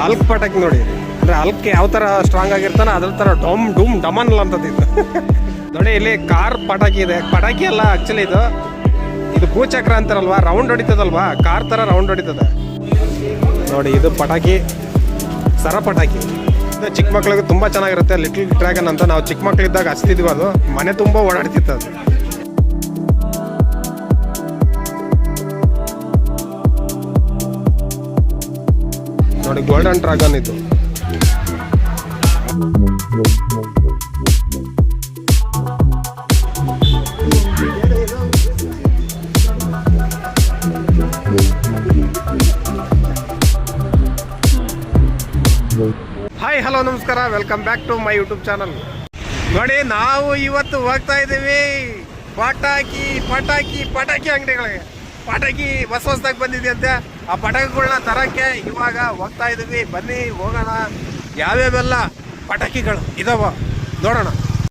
Hulk ಪಟಾಕಿ ನೋಡಿ, ಅಂದ್ರೆ ಹಲ್ಕ್ ಯಾವ ತರ ಸ್ಟ್ರಾಂಗ್ ಆಗಿರ್ತಾನ ಅದ್ರ ತರ ಡೊಮ್ ಡೂಮ್ ಡಮನ್ ಅಂತದ್ದು ಇದು. ನೋಡಿ ಇಲ್ಲಿ ಕಾರ್ ಪಟಾಕಿ ಇದೆ. ಪಟಾಕಿ ಅಲ್ಲ ಆಕ್ಚುಲಿ ಇದು ಭೂಚಕ್ರ ಅಂತಾರಲ್ವಾ, ರೌಂಡ್ ಹೊಡಿತದಲ್ವಾ, ಕಾರ್ ತರ ರೌಂಡ್ ಹೊಡಿತದೆ ನೋಡಿ. ಇದು ಪಟಾಕಿ, ಸರ ಪಟಾಕಿ. ಚಿಕ್ಕ ಮಕ್ಳಿಗೆ ತುಂಬಾ ಚೆನ್ನಾಗಿರುತ್ತೆ. ಲಿಟಲ್ ಡ್ರ್ಯಾಗನ್ ಅಂತ ನಾವು ಚಿಕ್ಕ ಮಕ್ಳಿದ್ದಾಗ ಹಚ್ತಿದ್ವಿ, ಅದು ಮನೆ ತುಂಬಾ ಓಡಾಡ್ತಿತ್ತು ಅದು. ನೋಡಿ ಗೋಲ್ಡನ್ ಡ್ರ್ಯಾಗನ್ ಇದು. ಹಾಯ್ ಹಲೋ ನಮಸ್ಕಾರ, welcome back to my YouTube channel. ನೋಡಿ ನಾವು ಇವತ್ತು ಹೋಗ್ತಾ ಇದ್ದೀವಿ ಪಟಾಕಿ ಪಟಾಕಿ ಪಟಾಕಿ ಅಂಗಡಿಗಳಿಗೆ. ಪಟಾಕಿ ಹೊಸದಾಗಿ ಬಂದಿದೆಯಂತೆ, ಆ ಪಟಾಕಿಗಳನ್ನ ತರಕ್ಕೆ ಇವಾಗ ಹೋಗ್ತಾ ಇದ್ದೀವಿ. ಬನ್ನಿ ಹೋಗೋಣ, ಯಾವ್ಯಾವೆಲ್ಲ ಪಟಾಕಿಗಳು ಇದಾವ ನೋಡೋಣ.